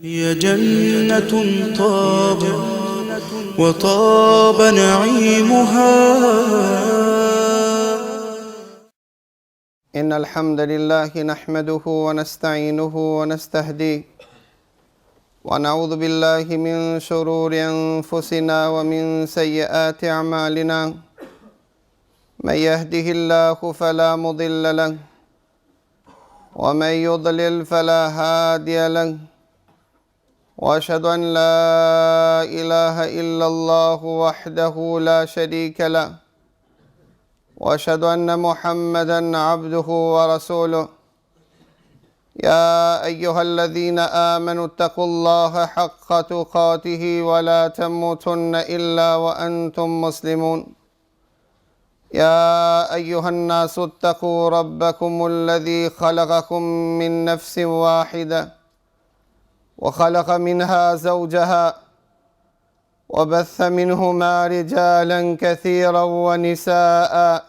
هي جنة طاب وطاب نعيمها. إن الحمد لله نحمده ونستعينه ونستهديه ونعوذ بالله من شرور أنفسنا ومن سيئات أعمالنا. من يهده الله فلا مضل له ومن يضلل فلا هادي له وأشهد أن لا إله إلا الله وحده لا شريك له وأشهد أن محمدا عبده ورسوله. يا أيها الذين آمنوا اتقوا الله حق تقاته ولا تموتن إلا وأنتم مسلمون. يا أيها الناس اتقوا ربكم الذي خلقكم من نفس واحدة وخلق منها زوجها وبث منهما رجالا كثيرا ونساء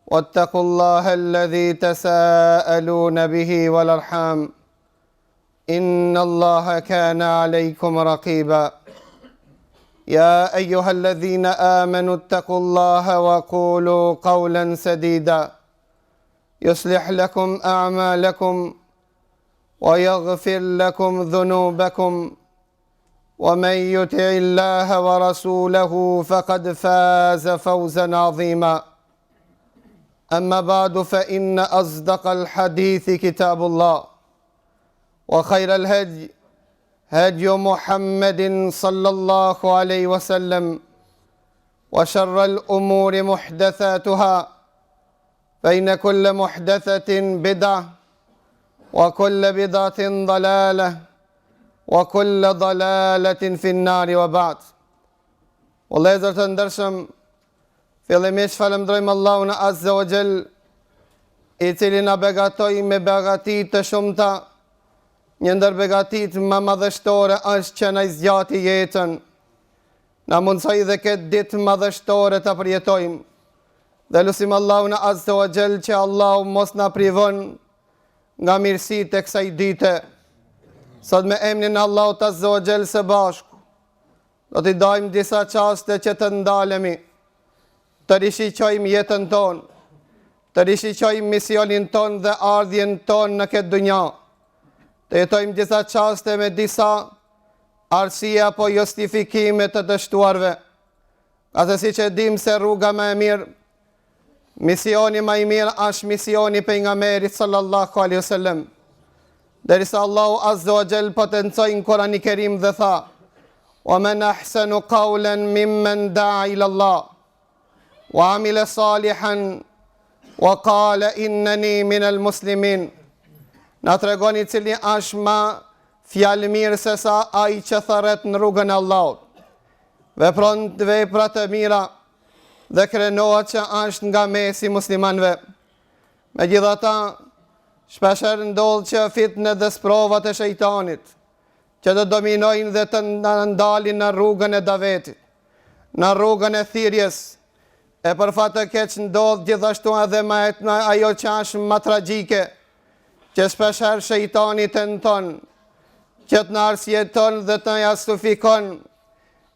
واتقوا الله الذي تساءلون به والأرحام إن الله كان عليكم رقيبا. يا أيها الذين آمنوا اتقوا الله وقولوا قولا سديدا يصلح لكم أعمالكم ويغفر لكم ذنوبكم ومن يطع الله ورسوله فقد فاز فوزا عظيما. أما بعد فإن أصدق الحديث كتاب الله وخير الهدي هدي محمد صلى الله عليه وسلم وشر الأمور محدثاتها فإن كل محدثة بدعة وكل بدعة ضلالة وكل ضلالة في النار وبعد. Vëllezër të ndershëm, fillimisht falenderojmë Allahun Azza wa Jall, i cili na begatoi me begati të shumta. Një ndër begatit më madhështore është që na zgjati jetën. Na mundsoi dhe këtë ditë madhështore të përjetojmë. Dhe lutim Allahun Azza wa Jall që Allahu mos na privon nga mirësitë e kësaj dite. Sot me emrin Allahut Azza wa Jall së bashku do t'i dajmë disa çaste që të ndalemi, të rishiqojmë jetën tonë, të rishiqojmë misionin tonë dhe ardhjen tonë në këtë dunja, të jetojmë disa çaste me disa arsye apo justifikime të dështuarve. Ase si që dim se rruga më e mirë, misioni më i mirë është misioni pejgamberit sallallahu alaihi wasallam. Derisa Allahu Azza wa Jall potencoi në Kur'anin e Kerim dhe tha: "Wa man ahsanu qawlan mimman da'a ila Allah wa 'amila salihan wa qala innani minal muslimin." Na tregoni cili është më fjalë mirë se sa ai që thërret në rrugën e Allahut, vepron vepra të mira dhe krenohet që është nga mesi muslimanëve. Megjithatë, shpeshherë ndodh që fitnë dhe sprovat e shejtanit që të dominojnë dhe të ndalin në rrugën e davetit, në rrugën e thirrjes. E për fat të keq ndodh gjithashtu edhe ajo që është më tragjike, që shpeshherë shejtani tenton që të na arsjeton dhe të na justifikon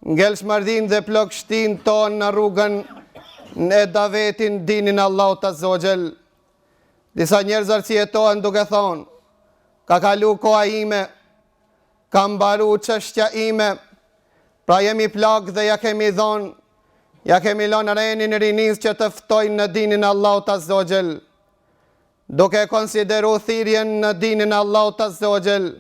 ngelshmërinë dhe plagështinë tonë në rrugën e davetin dinin Allahut Azza wa Jall. Disa njerëz arsjetohen duke thonë: "Ka kalu koha ime, ka mbaru çështja ime, pra jemi plagë dhe ja kemi lënë renin rinis që të ftojnë në dinin Allahut Azza wa Jall." Duke konsideru thirrjen në dinin Allahut Azza wa Jall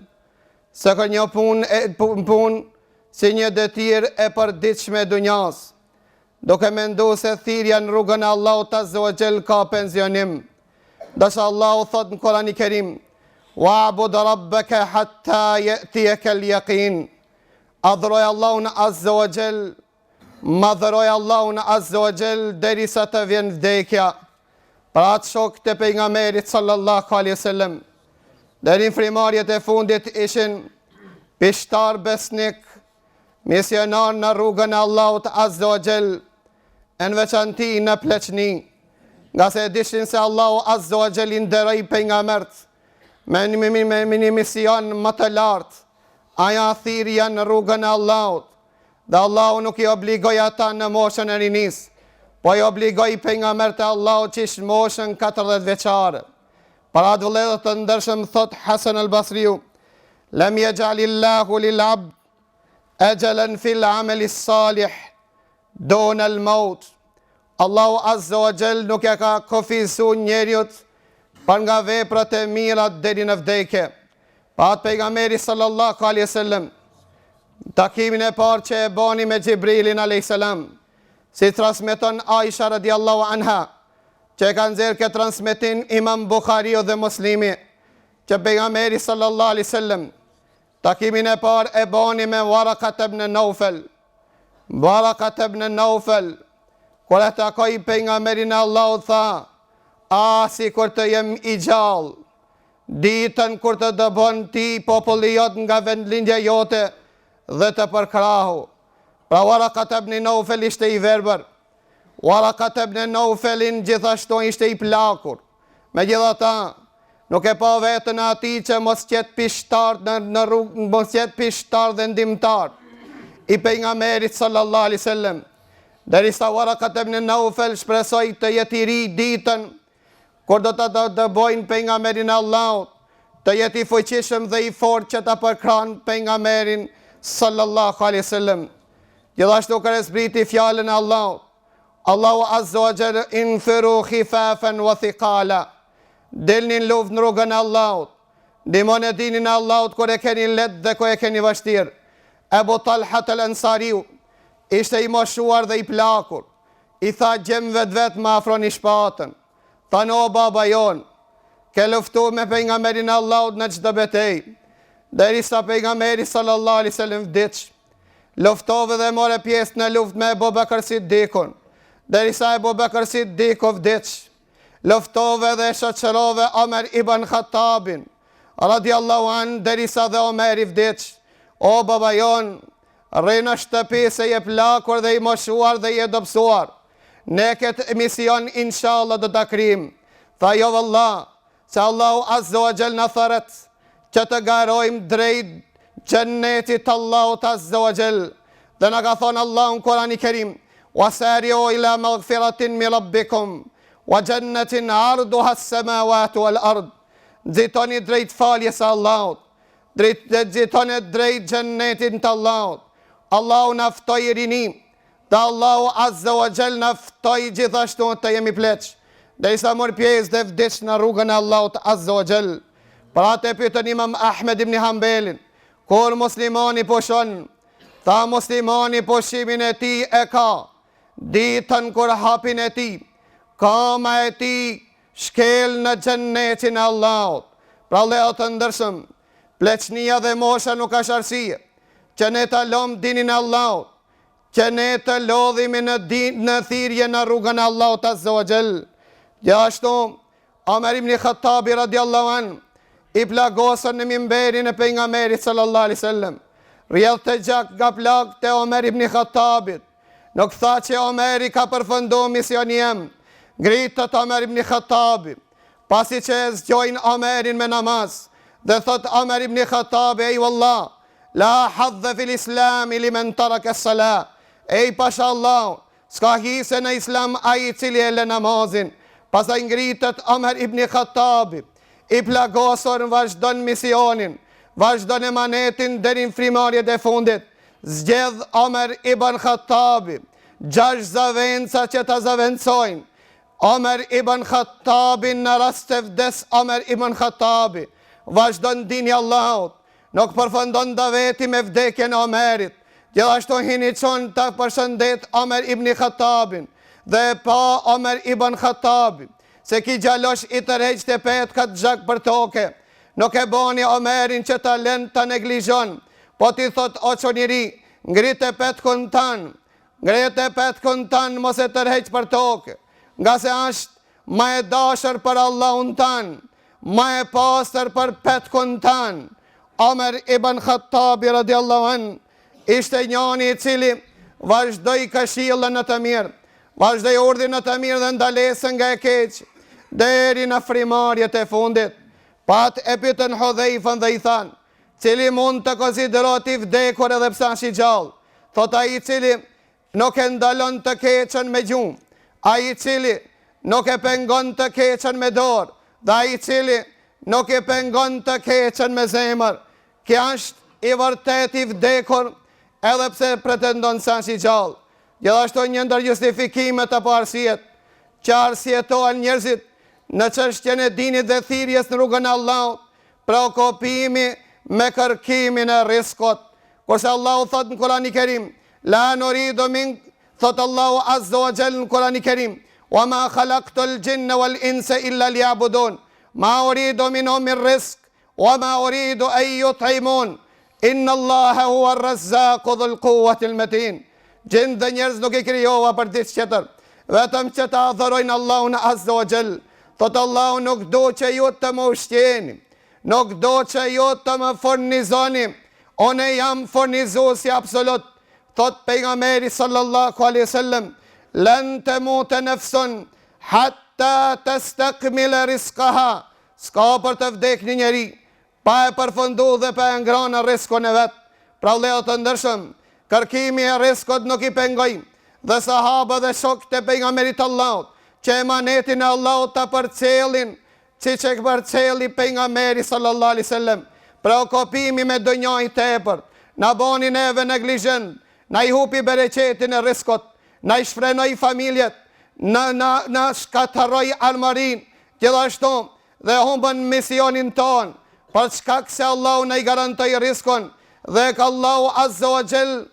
se ka një punë si një detyrë e përditshme e dunjas, duke mendu se thirrja në rrugën e Allahut Azza wa Jall ka pensionim. Dashë Allahu thot në Kur'anin e Kerim: "Wa'bud rabbaka hatta ya'tiyaka al-yaqin." Adhuroj Allahun Azza wa Jall, madhëroj Allahun Azza wa Jall derisa të vjen vdekja. Pra atë shokët e pejgamberit sallallahu alaihi wasallam deri në frimarjet e fundit ishin pishtar besnik, misionar në rrugën e Allahut Azza wa Jall, në veçanti në pleqni. Nga se dishin se Allahu Azza wa Jall nderoi pejgambert me një mision më të lartë, aja thirrja në rrugën e Allahut, dhe Allahu nuk i obligoj ata në moshën e rinis, po i obligoj pejgambert e Allahut që ishtë moshën 40 veçare. Para vëllezër të ndershëm, thot Hasan al-Basriu, lam yaj'alillahu lil 'abd ajalan fil 'amali salih dun al-maut. Allahu azza wa jall nuk e ka kofisu njeriut për nga veprat e mira deri në vdekje. Pa atë pejgamberi sallallahu alaihi wasallam, takimin e parë që e bani me Gjibrilin alayhis salam, si transmeton Aisha radiallahu anha, që ka nxjerrë këtë transmetim Imam Bukhariu dhe Muslimi, që pejgamberi sallallahu alaihi wasallam takimin e parë e bani me Warakat ibn Naufel. Warakat ibn Naufel, kur e takoi pejgamberin e Allahut, tha: "A si kur të jem i gjallë, ditën kur të dëbon ti populli jot nga vendlindja jote dhe të përkrahu." Pra Warakat ibn Naufel ishte i verbër. Warakat ibn Naufelin gjithashtu ishte i plakur. Megjithatë, nuk e pa vetën ati që mos qetë pishtar në rrugë, mos qetë pishtar dhe ndihmtar i pejgamberit sallallahu alaihi wasallam. Derisa Warakat ibn Naufel shpresoi të jetë i ri ditën kur do të dëbojnë pejgamberin e Allahut, të jetë i fuqishëm dhe i fortë që ta përkran pejgamberin sallallahu alaihi wasallam. Gjithashtu kur e zbriti fjalën e Allahut, Allahu azza wa jalla, infiru khifafan wa thiqala, delni në luftë në rrugën e Allahut, ndihmoni dinin e Allahut kur e keni lehtë dhe kur e keni vështirë. Abu Talha al-Ansariu ishte i moshuar dhe i plakur. I tha gjemëve të vetë më afroni shpatën. Thanë: "O baba jon, ke luftu me pejgamberin e Allahut në çdo betejë, derisa pejgamberi sallallahu alaihi wasallam vdiq. Luftove dhe more pjesë në luftë me Abu Bakr Siddiqun, derisa Abu Bakr Siddiqu vdiq. Luftove dhe shoqërove Omer ibn Khattabin radiallahu an, derisa dhe Omeri vdiq. O baba jon, rri në shtëpi se je plakur dhe i moshuar dhe je dobësuar. Ne këtë emision inshallah do ta kryjm." Tha: "Jo valla, se Allahu azza wa jall na thret që të garojmë drejt xhennetit Allahut azza wa jall. Dhe na ka thonë Allahu në Kur'anin Kerim: "Wasari'u ila maghfiratin min rabbikum wa jannatin 'arduha as-samawati wal ard." Nxitoni drejt faljes së Allahut, nxitoni drejt xhennetit të Allahut. Allahu na ftoi rini, dhe Allahu azza wa jall na ftoi gjithashtu të jemi pleq, derisa mor pjesë dhe vdiq në rrugën e Allahut azza wa jall. Pra të pyetën Imam Ahmed ibn Hanbelin, kur muslimani pushon, tha muslimani pushimin e ti e ka ditën kur hapin e ti, kama e ti shkel në xhennetin e Allahut. Pra lejo të ndërshëm, pleqnia dhe mosha nuk është arsye që ne të lom dinin e Allahut, që ne të lodhimi në thirrje në rrugën e Allahut azza wa jall. Gjithashtu Omer ibn Khattabi radiallahu an i plagosën në mimberin e pejgamberit sallallahu alaihi wasallam. Rrjedh të gjak nga plagët e Omer ibn Khattabit. Nuk tha që Omeri ka përfunduar misionin jam. Ngritët Omer ibn Khattabi, pasi që e zgjojnë Omerin me namaz, dhe thot Omer ibn Khattabi: "Ej wallah, la hadhe fil islami limen taraka as-salah." Ej pasha Allah, s'ka hise në islam ai i cili e lë namazin. Pastaj ngritët Omer ibn Khattabi, i plagosur vazhdon misionin, vazhdon emanetin deri në frimarjet e fundit. Zgjedh Omer ibn Khattabi 6 zavenca që ta zaventsojnë Omer ibn Khattabi. Në rast të vdes Omer ibn Khattabi, vazhdon dini Allahut, nuk përfundon daveti me vdekjen e Omerit. Gjithashtu hinicon të përshëndet Omer ibn Khattabin, dhe pa Omer ibn Khattabi se ki gjalosh i tërheq të petë këtë gjak për toke. Nuk e boni Omerin që ta lën të neglizhon, po ti thot: "O çoniri, ngritë petkun tan, ngritë petkun tan, mos e tërheq për tokë, nga se është ma e dashur për Allahun tan, ma e pastër për petkun tan." Omer ibn Khattabi radiallahu an ishte njani i cili vazhdoi këshillën në të mirë, vazhdoi urdhin në të mirë dhe ndalesën nga e keq, deri në frimarjet e fundit. Pat e pyetën Hudhaifën dhe i than: cili mund të konsiderohet i vdekur edhe pse është i gjallë. Thot ai i cili nuk e ndalon të keqen me gjumë, ai i cili nuk e pengon të keqen me dorë, dhe ai i cili nuk e pengon të keqen me zemër. Kja është i vërtet i vdekur edhe pse pretendon se është i gjallë. Gjithashtu një ndër justifikimet apo arsiet që arsietohen njerëzit në çështjen e dinit dhe thirrjes në rrugën e Allahut, preokupimi me kërkimin e riskut. Kurse Allahu thot në Kur'anin e Kerim, la nuridu min, thot Allahu azza wa jalla në Kur'anin e Kerim, wa ma khalaqtul jinna wal insa illa liya'budun, ma uridu minhum min rizq, wa ma uridu an yut'imun, inna Allaha huwa ar-razzaqu dhul quwwati al-matin. Gjin dhe njerëz nuk i krijova për diçka tjetër, vetëm që ta adhurojnë Allahun azza wa jall. Thot Allahu nuk do që ju të më ushtjeni, nuk do që ju të më furnizoni, one jam furnizuesi absolut. Thot pejgamberi sallallahu alaihi wasallam, lan tamuta nafsun hatta tastakmila rizqaha. S'ka për të vdek një njeri pa e përfundu dhe pa e ngrënë riskun e vet. Pra vëllezër të ndershëm, kërkimi e riskut nuk i pengoj, dhe sahaba dhe shokët e pejgamberit Allahut që emanetin e Allahut ta përcjellin, siç e përcjelli pejgamberi sallallahu alaihi wasallam. Preokupimi me donjë i tepër na boni neve neglizhent, na i hupi bereqetin e riskut, na i shfrenoi familjet, na shkatërroi armarin, gjithashtu dhe humbën misionin ton, për shkak se Allahu na i garantoi riskun dhe ka Allahu azza wa jall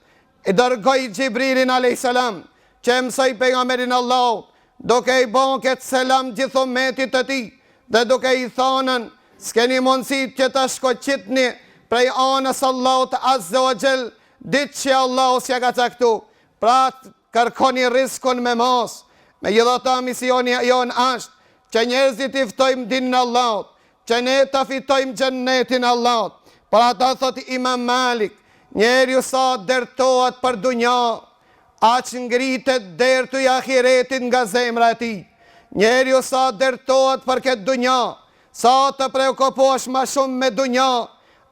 i dërgoi Xhibrilin alayhis salam që mësoi pejgamberin Allahut, duke i bën këtë selam gjithë ummetit të tij dhe duke i thënën, s'keni mundësi që ta shkoqitni prej anës Allahut azza wa jall ditë që Allahu s'ja ka caktuar. Pra kërkoni riskun me mos. Megjithatë misioni jon është që njerëzit i ftojmë dinën e Allahut, që ne ta fitojmë xhennetin e Allahut. Për ata thot Imam Malik, njeriu sa dërtohet për dunja, aq ngritet dertu i ahiretit nga zemra e tij. Njeriu sa dërtohet për këtë dunja, sa të preokupohesh më shumë me dunja,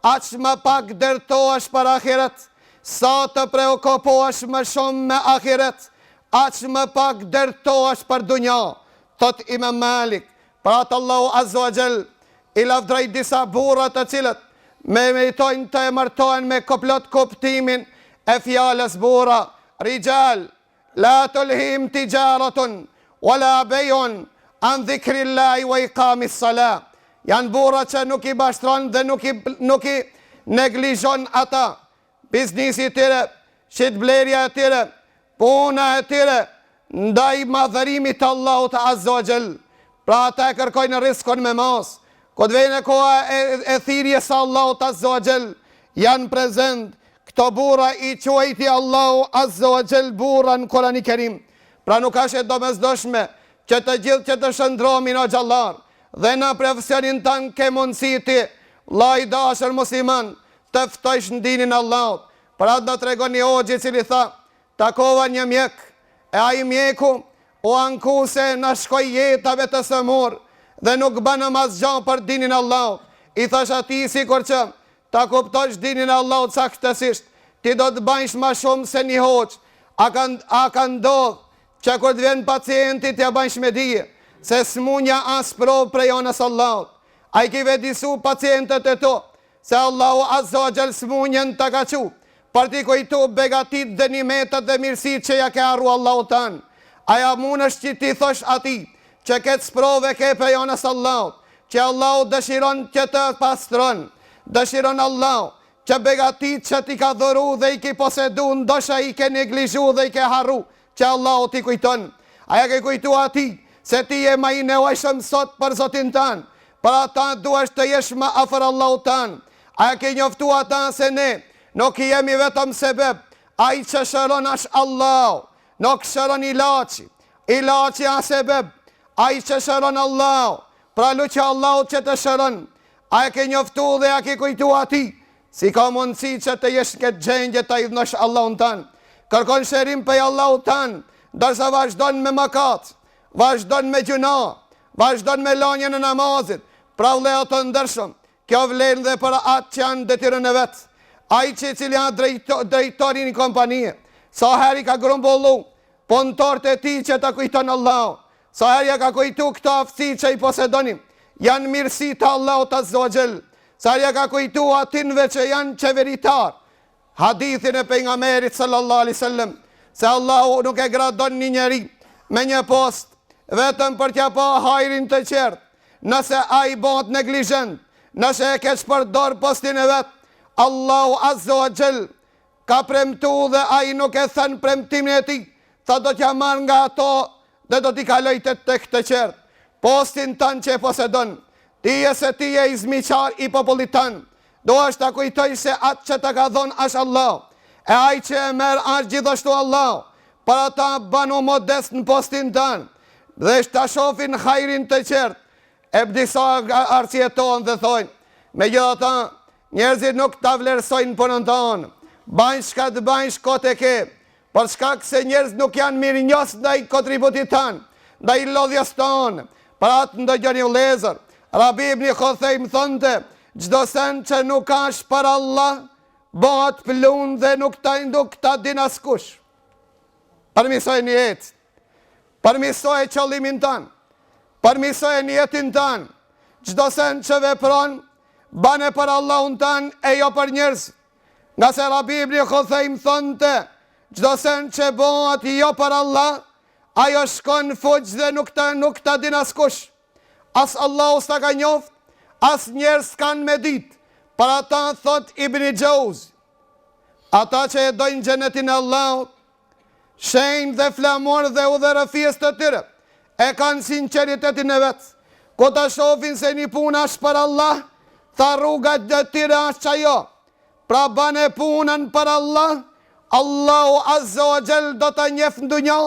aq më pak dërtohesh për ahiret. Sa të preokupohesh më shumë me ahiret, aq më pak dërtohesh për dunja. Thot Imam Malik, pra të Allahu azza wa jall i lavdroi disa burra të cilët meritojnë të emërtohen me komplot kuptimin e fjalës burra. Rijal, la tulhim tijaratun, wala bejun, an dhikrillahi wa iqamis salat. Janë burra që nuk i bashtron dhe nuk i neglizhon ata. Biznisi e tyre, shitblerja e tyre, puna e tyre, ndaj madhërimit të Allahut azza wa jall. Pra ata e kërkojnë riskun me mos. Këtë vjen e koha e thirrjes së Allahut azza wa jall, janë prezent këto burra i quajti Allahu azza wa jall burra në Kur'anin e Kerim. Pra nuk është e domosdoshme që të gjithë që të shndrohemi në xhallar dhe në profesionin tanë ke mundësi ti, vllai i dashur musliman, të ftojsh në dinin e Allahut. Pra do të tregon një hoxh i cili tha, takova një mjek, e ai mjeku u anku se na shkoi jetave të sëmur dhe nuk banë asgjë për dinin e Allahut. I thash atij, sikur që ta kuptosh dinin e Allahut saktësisht, ti do të bëjsh më shumë se një hoxh. A ka ndodhur që kur të vjen pacienti t'ja bëjsh me dije se smunja as provë prej anës Allahut. Ai ki vedisu pacientët e to se Allahu azza wa jall smunjen të ka qu për t'i kujtu begatit dhe nimetet dhe mirësit që ja ke arru Allahu tanë. Aja munësh që ti thosh ati që këtë sprove ke prej anës Allahut, që Allahu dëshiron që të pastron, dëshiron Allahu që begatit që ti ka dhuru dhe i ki posedu, ndosha i ke neglizhu dhe i ke harru, që Allahu ti kujton. Aja ke kujtu ati se ti je ma i nevojshëm sot për Zotin tanë, për ata duesh të jesh më afër Allahu tanë. Aja ke njoftu ata se ne nuk jemi vetëm sebeb, ai që shëron është Allahu, nuk shëron ilaçi a sebeb, ai që shëron Allahu. Pra luqë Allahu që të shëron. Aja ke njoftu dhe a ke kujtu ati si ka mundësi që të jesh këtë gjendje të idhnosh Allahun tanë. Kërkon shërim për Allahu tanë, dërsa vazhdon me mëkat, vazhdon me gjuna, vazhdon me lanjën e namazit. Pra vëllezër të ndershëm, kjo vlen dhe për atë që janë detyrën e vetë. Ai që cili janë drejtorin i kompanije, sa heri ka grumbullu punëtorët e tij që ta kujton Allahu, sa heri ka kujtu këto aftësi që i posedonim, janë mirësi të Allahut azza wa jall, sa heri ka kujtu atinve që janë qeveritar, hadithin e pejgamberit sallallahu alaihi wasallam, se Allahu nuk e gradon një njeri me një post vetëm për t'ja pa hajrin të qartë. Nëse ai bëhet neglizhent, nëse e keq përdor postin e vet, Allahu azza wa jall ka premtu dhe ai nuk e thën premtimin e tij, tha do t'ja marr nga ato dhe do t'i kaloj tek të qartë. Postin tënë që e posedon, ti e se ti e izmiqar i popullit tënë, do është ta kujtoj se atë që ta ka dhonë është Allah, e ai që e merë është gjithashtu Allah, para ta banu modest në postin tënë, dhe ta shofin hajrin të qartë. E disa arsjetohen dhe thojnë, me gjitha ta, njerëzit nuk ta vlerësojnë punën tonë, bajnë shka të bajnë shkot e ke, për shkak se njerëz nuk janë mirë njës ndaj kontributit tanë, ndaj lodhjes tonë, për atë ndëgjoni u lezër. Rabi ibn Khothejm thonte, gjdo sen që nuk ashtë për Allah, bëhat plun dhe nuk ta din askush. Përmisoj një jetë, përmisoj qëllimin tanë, përmisoj një jetin tanë, gjdo sen që vepron, bane për Allahun tanë e jo për njerëz. Nga se Rabi ibn Khothejm thonte, gjdo sen që bëhat jo për Allah, ajo shkon fuq dhe nuk ta din askush. As Allahu s'ta ka njoft, as njerëz s'kan me dit. Për ata thot Ibn Gjauz, ata që e dojnë xhenetin e Allahut, shenjë dhe flamor dhe udhërëfies të tyre, e kanë sinceritetin e vetë. Ko të shofin se një puna është për Allah, tha rrugat dhe tyre është qajo. Pra bane punën për Allah, Allahu azza wa jall do të njef në dunja,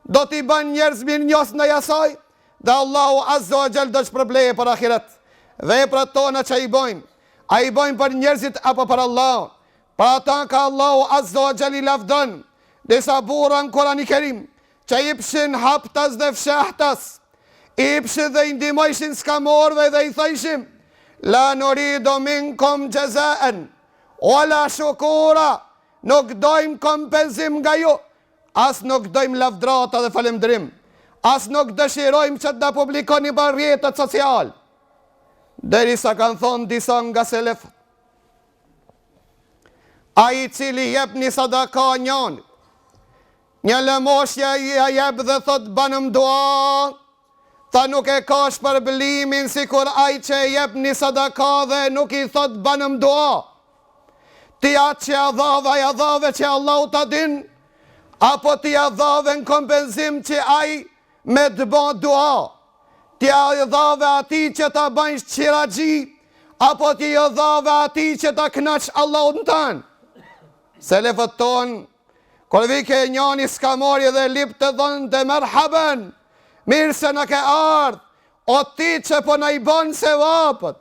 do t'i ban njerëz mirë njës në jasaj, dhe Allahu azza wa jall do shpërbleje për ahiret. Veprat tona që i bojmë, a i bojmë për njerëzit apo për Allah. Për ata ka Allahu azza wa jall i lavdon, disa bura në Kurani Kerim, që i pshin haptas dhe fshahtas, i pshin dhe i ndimojshin skamorve dhe i thajshim, la nuridu minkum jazaen, ola shukura, nuk dojmë kompenzim nga ju, as nuk dojmë lavdrata dhe falemdrim, as nuk dëshirojmë që të publikoni për rjetët social. Deri sa kanë thonë disa nga selefët, a i cili jep një sadaka njën, një lëmoshja i a jep dhe thot banëm dua, ta nuk e ka shpërblimin si kur a i që jep një sadaka dhe nuk i thot banëm dua. Ti atë që a dhave që Allah ta din, apo ti a dhave në kompenzim që a i me të bën dua. Ti a dhave ati që ta banjsh qiragji, apo ti a dhave ati që ta knaq Allah në tanë. Selefët tonë, kër vike njani skamori dhe lip të dhënë dhe merhaben, mirë se në ke ardhë, o ti që po në i banë se vapët,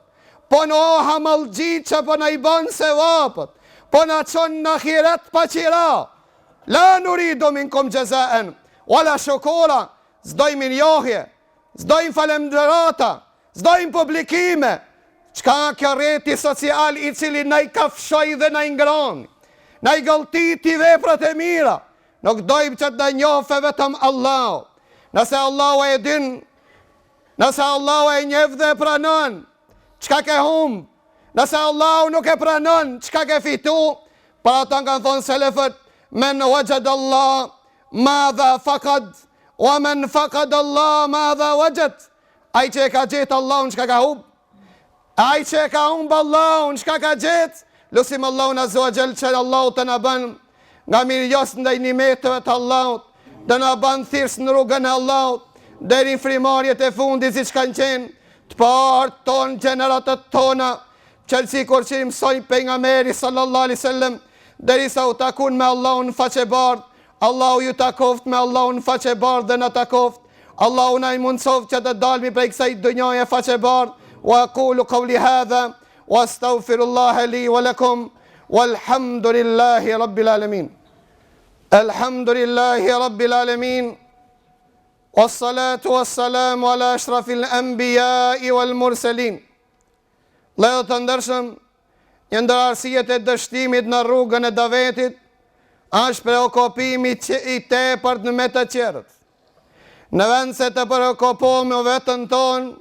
po në o hamalgji që po në i banë se vapët, po në qonë në khiret pa qira, la nuridu minkum jazaen, wala shukura, zdojmë njohje, zdojmë falemderata, zdojmë publikime, qka kjo reti social i cili në i kafshoj dhe në i ngroni, në i gëlltiti veprat e mira, nuk dojmë që të njofe vetëm Allah. Nëse Allah e din, nëse Allah e njef dhe pranon, qka ke humbë, nëse Allah nuk e pranon, qka ke fitu, për ata kanë thonë selefët, men wajad Allah, ma dha fakad, wa men fakad Allah, ma dha wajad. Ai që e ka gjetë Allah, qka ka humbë, ai që e ka humbë Allah, qka ka gjetë, lusim Allahun azza wa jall që Allah të në banë nga mirëjos ndaj nimeteve të Allahut, të në banë thirës në rrugën e Allahut, deri frimarjet e fundit si që kanë qenë, të partë tonë, gjeneratët tona, qëllësi kur që i mësoj pejgamberi sallallahu alaihi wasallam, deri sa u takun me Allahun faqe bardh, Allahu ju takoft me Allahun faqe bardh dhe në takoft, Allahu na i mundsoft që të dalmi prej kësaj dunjaje faqe bardh, wa aqulu qawli hadha, واستغفر الله لي ولكم والحمد لله رب العالمين. الحمد لله رب العالمين والصلاة والسلام على أشرف الأنبياء والمرسلين Vëllezër të ndershëm, një ndër arsijet e dështimit në rrugën e davetit është preokupimi i tepërt me të tjerët. Në vend se të preokupohemi vetën tonë,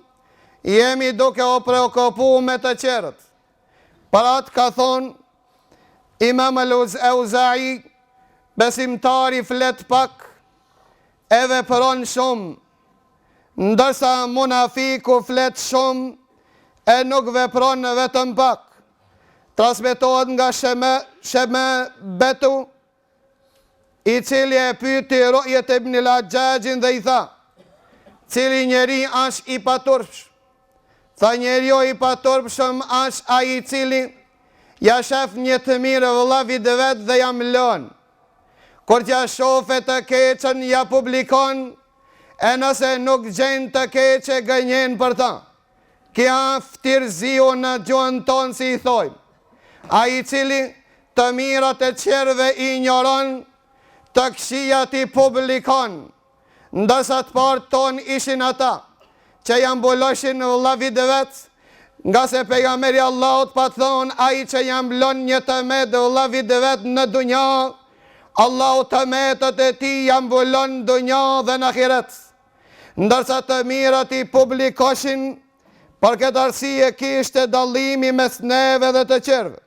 jemi duke u preokupuar me të tjerët. Për atë ka thonë Imam al-Auza'i, besimtari flet pak e vepron shumë, ndërsa munafiku flet shumë e nuk vepron vetëm pak. Transmetohet nga Sheme Betu, i cili e pyeti Ru'jet ibn al-Hajjajin dhe i tha, cili njeri është i paturpsh? Tha, njeriu i paturpshëm është ai i cili ja shef një të mirë vëllavit vet dhe ja mlon. Kur t'ja shofe të keqen, ja publikon, e nëse nuk gjen të keqe, gënjen për ta. Kja ftyrziu në gjuhën tonë, si i thojmë. A i cili të mirat e qerve i ignoron, të këqijat i publikon, ndërsa të partë tonë ishin ata, që janë mbuloshin vëllavit vetë, nga se pejgamberi Allahut pa thonë, a i që janë mblon një të metë vëllavit vetë në dunja, Allahu të metët e ti janë mbulon në dunja dhe në ahiret. Ndërsa të mirat i publikoshin, për këtë arsye kishte dallimi mes neve dhe të qerve.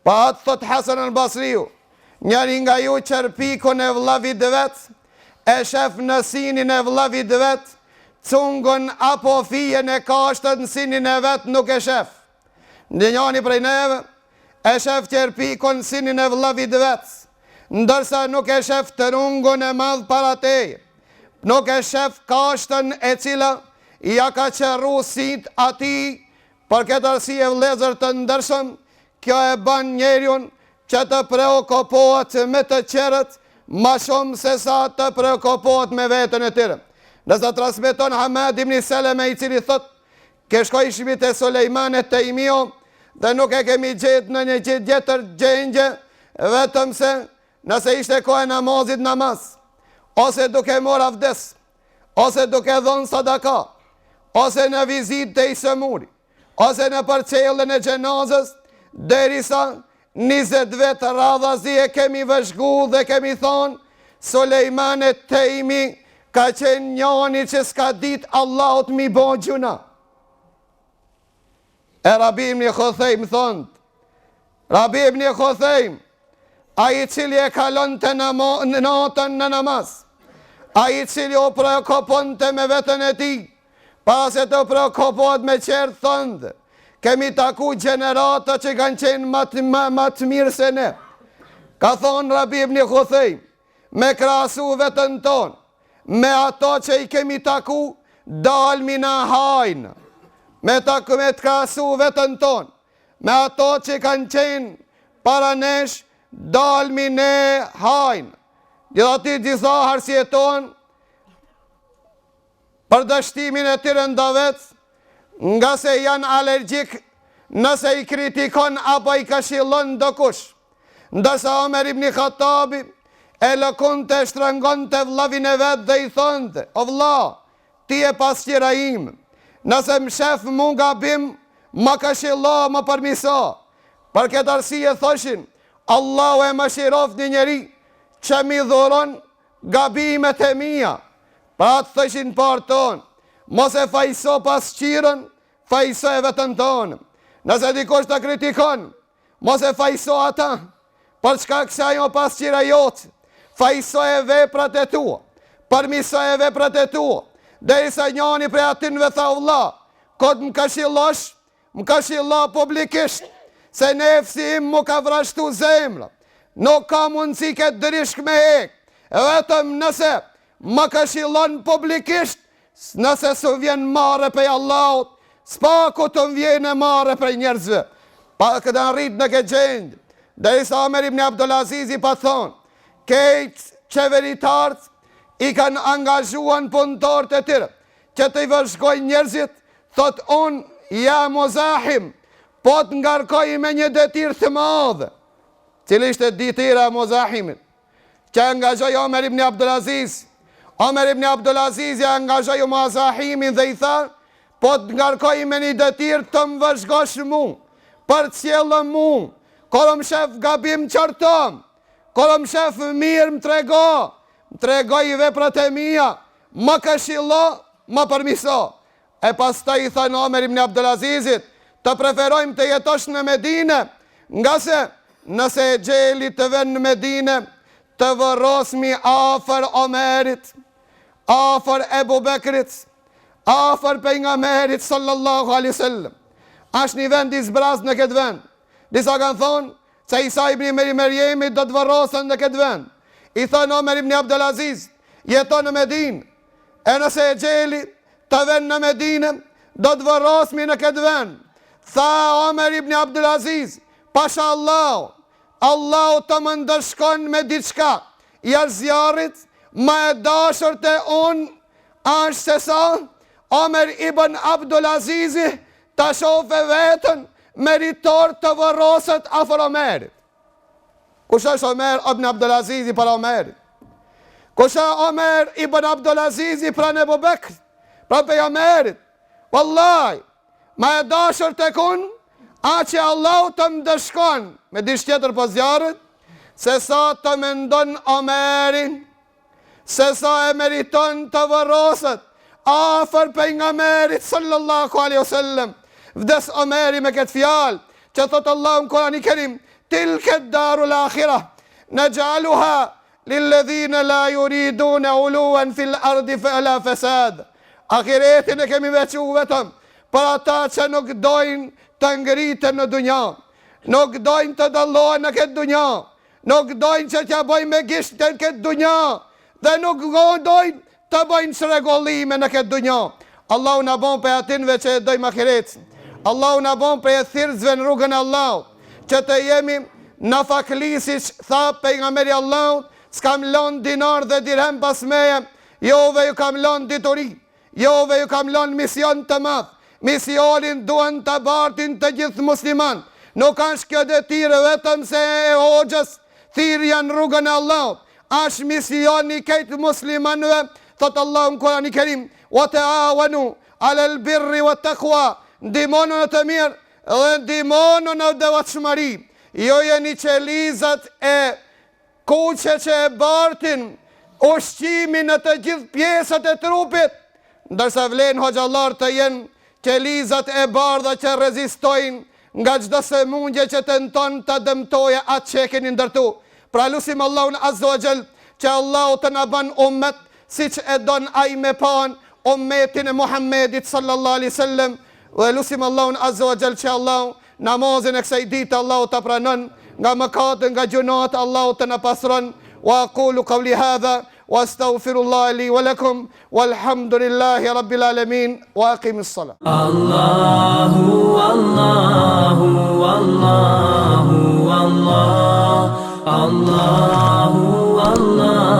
Pa atë thot Hasan al-Basriu, njëri nga ju qërpikun e vëllavit vet, e shef në sinin e vëllavit vet, cungun apo fijen e kashtët në sinin e vet nuk e shef. Në njani prej neve, e shef qërpikun në sinin e vëllavit vet, ndërsa nuk e shef të rungun e madh para teje, nuk e shef kashtën e cila ja ka qerru sit ati. Për këtë arsye vëllezër të ndershëm, kjo e ban njeriun që të preokupohet me të qerët ma shumë se sa të preokupohet me vetën e tyre. Nësa transmeton Hamad ibn Seleme, i cili thot, ke shkojshmi te Sulejmanet të imio dhe nuk e kemi gjetë në një gjithjetër gjengje, vetëm se nëse ishte kohë namazit namaz, ose duke mor avdes, ose duke dhënë sadaka, ose në vizit të Isëmuri, ose në përqellën e gjenazës, derisa 20 vetë radhazi e kemi vëzhgu dhe kemi thonë, Sulejmanet të imi ka qenë njani që s'ka dit Allahut mi bo gjuna. E Rabi ibn Khuthejm thonë, Rabi ibn Khuthejm, a i cili e kalon të natën në namaz, a i cili o preokupon të me vetën e ti, para se të preokupot me qërë thëndë, kemi taku gjenerata që kanë qenë më të mirë se ne. Ka thonë Rabi ibn Khuthejm, me krasu vetën tonë, me ato që i kemi taku, dalmi në hajnë, me të krasu vetën tonë, me ato që kanë qenë para nesh, dalmi në hajnë. Gjithati disa harsjeton për dështimin e tyre ndavet, nga se janë alergjik nëse i kritikon apo i kashillon dokush. Ndërsa Omer ibn Khattabi e lëkun të shtrangon të vëllavin e vetë dhe i thonte, o vëlla, ti e pasqira im, nëse më shef mu nga bim, më kashillo, më përmiso. Për këtë arsye thoshin, Allahu e më shirof një njeri që mi dhuron gabimet e mia. Pra të thoshin parë tonë, mos e fajso pasqirën, fajso e vetën tonë. Nëse dikush të kritikon, mos e fajso ata, për çka kësa jo pasqira jotë, fajso e veprat e tua, përmiso e veprat e tua, dhe isa njani prej atinve tha vëlla, kod më kashillosh, më kashillo publikisht, se nefsi im mu ka vrashtu zemra, nuk ka mundësi këtë dërishk me hek, vetëm nëse më kashillon publikisht, nëse su vjen mare prej Allahut, s'paku të vjen e mare prej njerëzve, pa këtë në rrit në këtë gjendë, dhe isa Omer ibn Abdulaziz i pa thonë, kejtë qeveritarët i kanë angazhuan punëtorët e tyre, që të i vërshkojnë njerëzit, thot unë, ja Muzahim, po të ngarkoj me një detyr të madhe, cili ishte ditira Muzahimin, që angazhoj Omer ibn Abdulaziz. Omer ibn Abdulaziz ja angazhoj Muzahimin dhe i tha, po të ngarkoj me një detyr të më vëzhgosh mu, për cjellë mu, kërë më shef gabim qartëm, kërë më shef mirë më tregoj i veprat e mija, më këshillo, më përmiso. E pas ta i thënë Omer ibn Abdulazizit, të preferojmë të jetosh në Medine, nga se nëse e gjeli të ven në Medine, të vërosmi afer Omerit, afer Ebu Bekrit, afer pejgamberit sallallahu alaihi wasallam. Ashtë një vend i zbraz në këtë vend. Disa kanë thonë, se Isa ibn Merjemi do të vërosën në këtë vend. I thënë Omer ibn Abdulaziz, jeton në Medinë, e nëse e gjeli të ven në Medinë, do të vërosmi në këtë vend. Tha Omer ibn Abdulaziz, pasha Allah të më ndërshkon me diçka, jashtë zjarit, ma e dashër të unë, ashtë se sa, Omer ibn Abdulazizi të shofe vetën meritor të vëroset afër Omerit. Kush është Omer ibn Abdulazizi për Omerit? Kush është Omer ibn Abdulazizi për Ebu Bekr, për pejgamberit? Wallahi, ma e dashër të kun, a që Allah të më dëshkon, me dish tjetër po zjarët, se sa të mendon Omerin, se sa e meriton të vëroset, afër pejgamberit sallallahu alaihi wasallam. Vdes Omeri me këtë fjalë, që thotë Allahu në Kur'anin e Kerim, tilket darul akhirah, naj'aluha lilladhina la yuriduna uluwan fil ardi fala fasad. Ahiretin e kemi veçu vetëm për ata që nuk dojnë të ngriten në dunja, nuk dojnë të dallohen në këtë dunja, nuk dojnë që t'ja bojnë me gisht në këtë dunja, dhe nuk dojnë të bojnë shregollime në këtë dunja. Allahu na bon për atinve që e dojmë ahiretin. Allahu na bon për e thirëzve në rrugën Allah, që të jemi në faklisish, tha pejgamberi Allah, s'kam lon dinar dhe dirhem pas meje, jove ju kam lon dituri, jove ju kam lon mision të madh, misionin duan të bartin të gjithë musliman, nuk është kjo detyrë vetëm se e hoxhës, thirrja në rrugën e Allahut, është misioni këtë muslimanëve, thotë Allahu në Kur'anin e Kerim, wa ta'awanu 'alal birri wat taqwa, ndihmonu në të mirë dhe ndihmonu në devotshmëri. Jo jeni qelizat e kuqe që e bartin ushqimin në të gjithë pjesët e trupit, ndërsa vlen hoxhallar të jenë qelizat e bardha që rezistojnë nga çdo sëmundje që tenton të dëmtojë atë që e keni ndërtu. Pra lusim Allahun azza wa jall që Allahu të na bën ummet siç e don ai me pan ummetin e Muhammedit sallallahu alaihi wasallam. Dhe lusim Allahun azza wa jall që Allahu namazin e kësaj dite Allahu ta pranon, nga mëkatet, nga gjunat Allahu të na pasron. Wa aqulu qawli hadha wa astaghfirullah li wa lakum walhamdulillahi rabbil alamin wa aqimis salat. Allahu Allahu Allahu Allah Allahu Allah